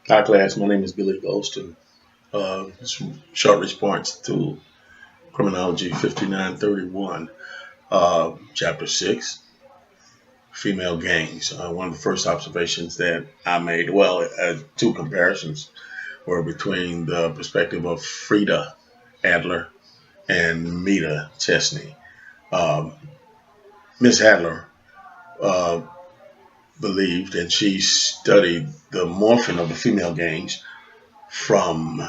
Hi, class. My name is Billy Golston. It's a short response to Criminology 5931, Chapter 6, Female Gangs. One of the first observations that I made, two comparisons were between the perspective of Frida Adler and Meta Chesney. Um, Miss Adler uh, believed and she studied the morphing of the female gangs from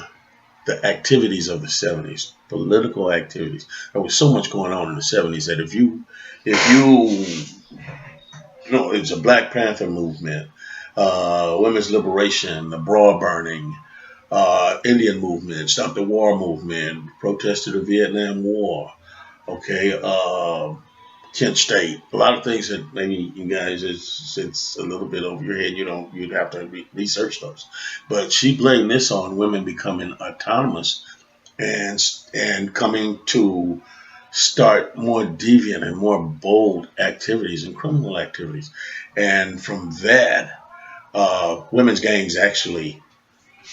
the activities of the 70s, political activities. There was so much going on in the 70s that if you know, it's a Black Panther movement, women's liberation, the bra burning, Indian movement, stop the war movement, protest to the Vietnam War, okay, Kent State, a lot of things that maybe you guys it's a little bit over your head. You'd have to research those. But she blamed this on women becoming autonomous and coming to start more deviant and more bold activities and criminal activities. And from that, women's gangs actually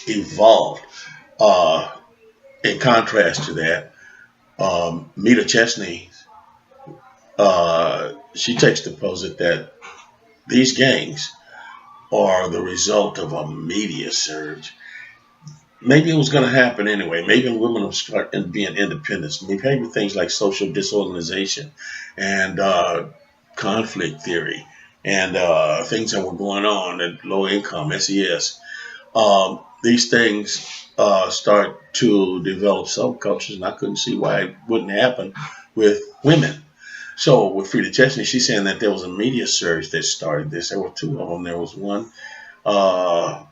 evolved. Uh, in contrast to that, Meta Chesney, she takes the posit that these gangs are the result of a media surge. Maybe it was going to happen anyway. Maybe women will start being independent. Maybe things like social disorganization and conflict theory and things that were going on at low income, SES. These things start to develop subcultures, and I couldn't see why it wouldn't happen with women. So with Frida Chesney, she's saying that there was a media surge that started this. There were two of them. There was one uh,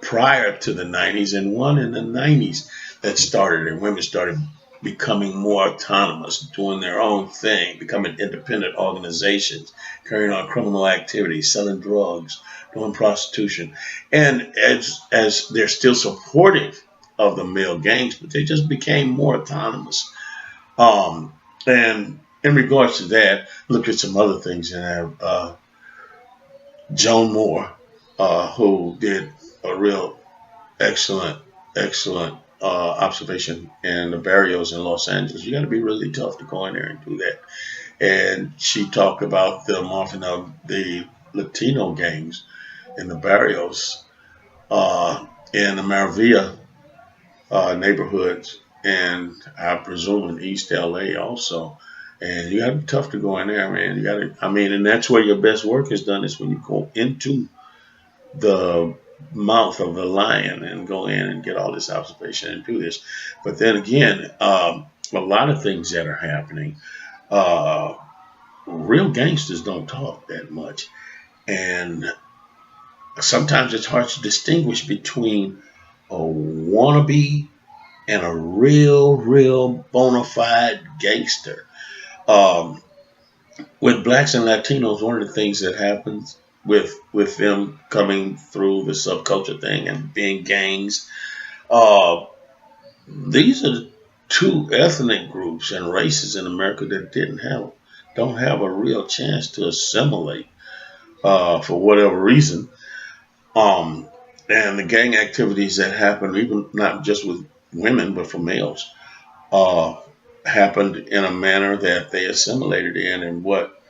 prior to the 90s and one in the 90s that started, and women started becoming more autonomous, doing their own thing, becoming independent organizations, carrying on criminal activities, selling drugs, doing prostitution. And as they're still supportive of the male gangs, but they just became more autonomous. And in regards to that, look at some other things in there. Joan Moore, who did a real excellent observation in the barrios in Los Angeles. You got to be really tough to go in there and do that. And she talked about the morphing of the Latino gangs in the barrios in the Maravilla neighborhoods, and I presume in East LA also. And you got to be tough to go in there, man. You got to, I mean, and that's where your best work is done is when you go into the mouth of the lion and go in and get all this observation and do this. But then again, a lot of things that are happening, uh, real gangsters don't talk that much. And sometimes it's hard to distinguish between a wannabe and a real bona fide gangster. Um, with blacks and Latinos, one of the things that happens with them coming through the subculture thing and being gangs, uh, these are two ethnic groups and races in America that don't have a real chance to assimilate for whatever reason. Um, and the gang activities that happen, even not just with women but for males, uh, happened in a manner that they assimilated in, and what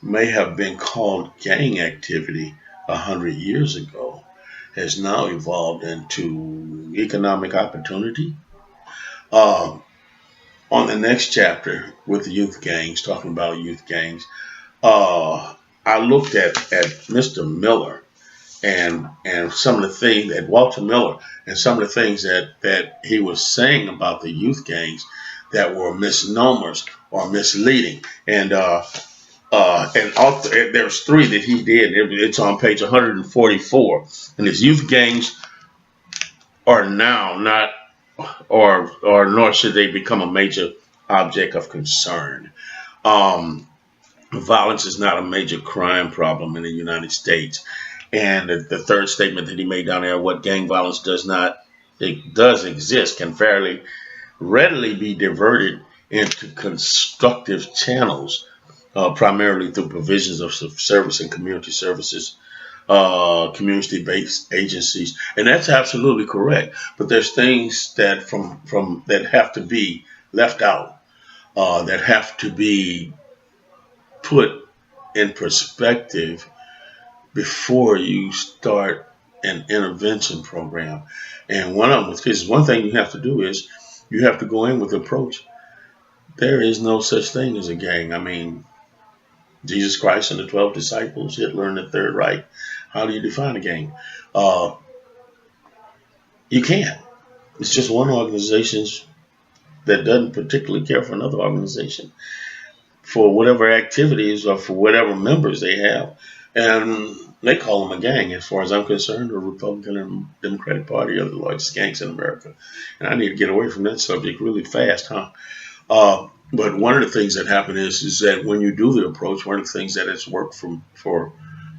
may have been called gang activity 100 years ago has now evolved into economic opportunity. Um, on the next chapter with the youth gangs, talking about youth gangs, I looked at Mr. Miller and some of the things that Walter Miller and some of the things that he was saying about the youth gangs that were misnomers or misleading. And there's three that he did. It's on page 144. And his youth gangs are now not, or nor should they become a major object of concern. Um, Violence is not a major crime problem in the United States. And the third statement that he made down there, what gang violence does not, it does exist, can fairly readily be diverted into constructive channels, primarily through provisions of service and community services, community-based agencies, and that's absolutely correct. But there's things that from that have to be left out, that have to be put in perspective before you start an intervention program. And one of them, because one thing you have to do is you have to go in with the approach. There is no such thing as a gang. I mean, Jesus Christ and the 12 disciples, Hitler and the Third Reich. How do you define a gang? Uh, you can't. It's just one organization that doesn't particularly care for another organization for whatever activities or for whatever members they have. And they call them a gang. As far as I'm concerned, the Republican and Democratic Party are the largest gangs in America. And I need to get away from that subject really fast, huh? But one of the things that happen is that when you do the approach, one of the things that has worked for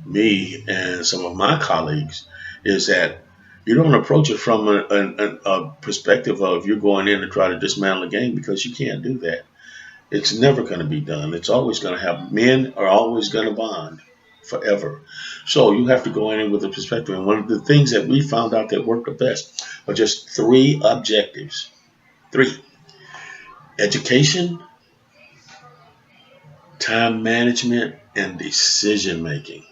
me and some of my colleagues is that you don't approach it from a perspective of you're going in to try to dismantle a gang, because you can't do that. It's never going to be done. It's always going to happen. Men are always going to bond forever. So you have to go in with a perspective. And one of the things that we found out that worked the best are just three objectives. Three: education, time management, and decision making.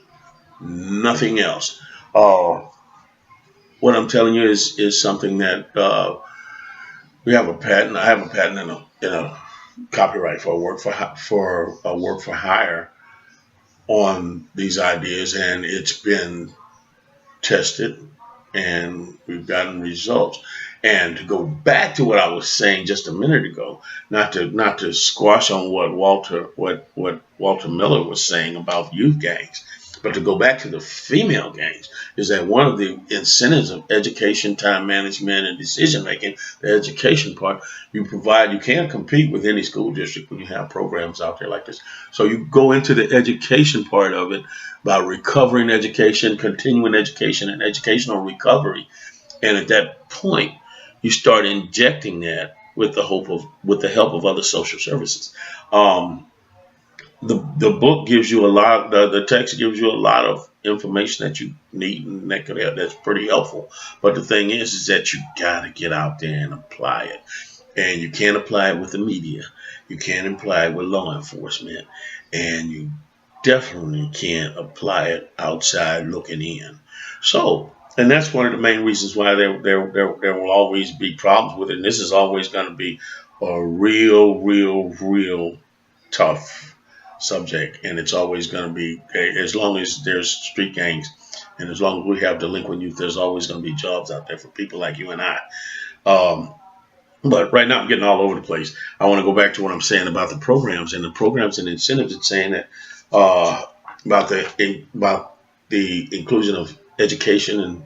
Nothing else. What I'm telling you is something that we have a patent. I have a patent in a copyright for a work for hire on these ideas, and it's been tested, and we've gotten results. And to go back to what I was saying just a minute ago, not to squash on what Walter Miller was saying about youth gangs, but to go back to the female gangs, is that one of the incentives of education, time management, and decision making, the education part, you can't compete with any school district when you have programs out there like this. So you go into the education part of it by recovering education, continuing education, and educational recovery. And at that point, you start injecting that with the help of other social services. The book gives you a lot. The text gives you a lot of information that you need, and that's pretty helpful. But the thing is that you got to get out there and apply it. And you can't apply it with the media. You can't apply it with law enforcement, and you definitely can't apply it outside looking in. So, and that's one of the main reasons why there will always be problems with it. And this is always going to be a real tough subject. And it's always going to be, as long as there's street gangs and as long as we have delinquent youth, there's always going to be jobs out there for people like you and I. But right now I'm getting all over the place. I want to go back to what I'm saying about the programs and incentives. It's saying that about the inclusion of education,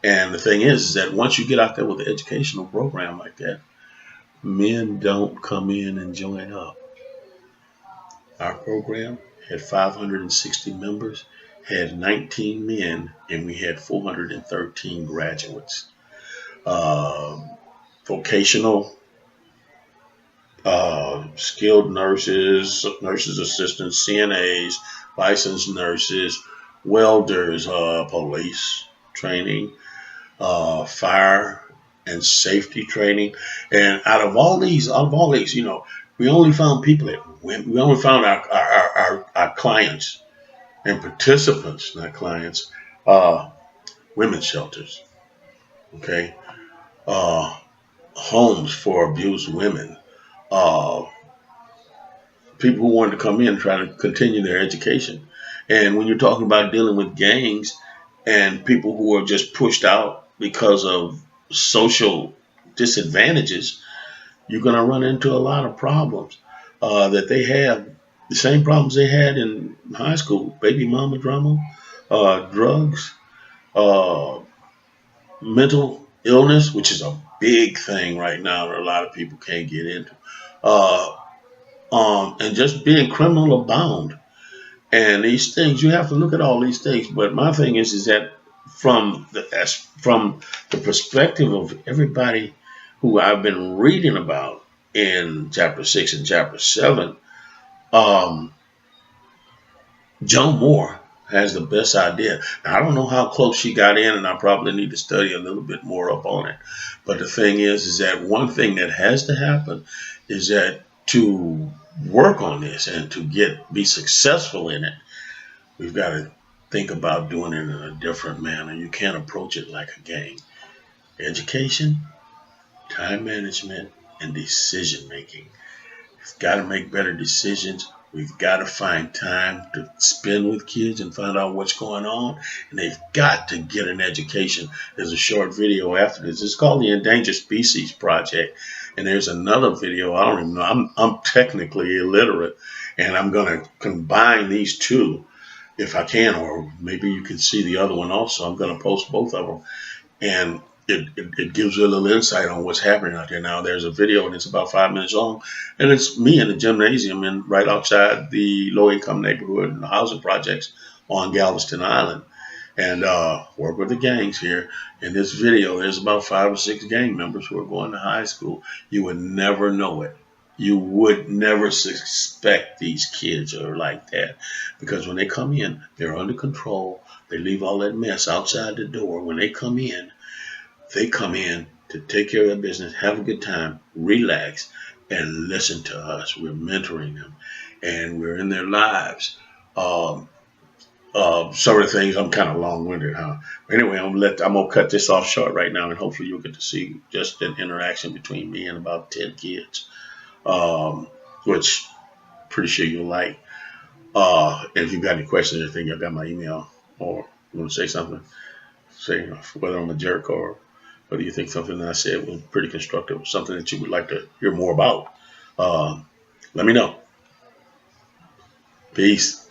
and the thing is that once you get out there with an educational program like that, men don't come in and join up. Our program had 560 members, had 19 men, and we had 413 graduates. Vocational, skilled nurses assistants, CNAs, licensed nurses, welders, police training, fire and safety training. And out of all these, we only found we only found our clients and participants, not clients, women's shelters, okay, homes for abused women, people who wanted to come in and try to continue their education. And when you're talking about dealing with gangs and people who are just pushed out because of social disadvantages, you're going to run into a lot of problems that they have, the same problems they had in high school: baby mama drama, drugs, mental illness, which is a big thing right now that a lot of people can't get into, and just being criminal abound. And these things, you have to look at all these things. But my thing is that from the perspective of everybody who I've been reading about in chapter 6 and chapter 7, John Moore has the best idea. Now, I don't know how close she got in, and I probably need to study a little bit more up on it. But the thing is that one thing that has to happen is that to work on this and to be successful in it, we've got to think about doing it in a different manner. You can't approach it like a game. Education, time management, and decision making. We've got to make better decisions. We've got to find time to spend with kids and find out what's going on. And they've got to get an education. There's a short video after this. It's called the Endangered Species Project. And there's another video. I don't even know. I'm technically illiterate. And I'm going to combine these two if I can. Or maybe you can see the other one also. I'm going to post both of them. And it gives you a little insight on what's happening out there. Now, there's a video, and it's about 5 minutes long, and it's me in the gymnasium and right outside the low-income neighborhood and the housing projects on Galveston Island, and work with the gangs here. In this video, there's about 5 or 6 gang members who are going to high school. You would never know it. You would never suspect these kids are like that, because when they come in, they're under control. They leave all that mess outside the door. When they come in to take care of their business, have a good time, relax, and listen to us. We're mentoring them, and we're in their lives. Some of the things, I'm kind of long-winded, huh? Anyway, I'm gonna cut this off short right now, and hopefully you'll get to see just an interaction between me and about 10 kids, which pretty sure you'll like. And if you've got any questions or anything, I've got my email, or you want to say something, say whether I'm a jerk or whether you think something that I said was pretty constructive, something that you would like to hear more about. Let me know. Peace.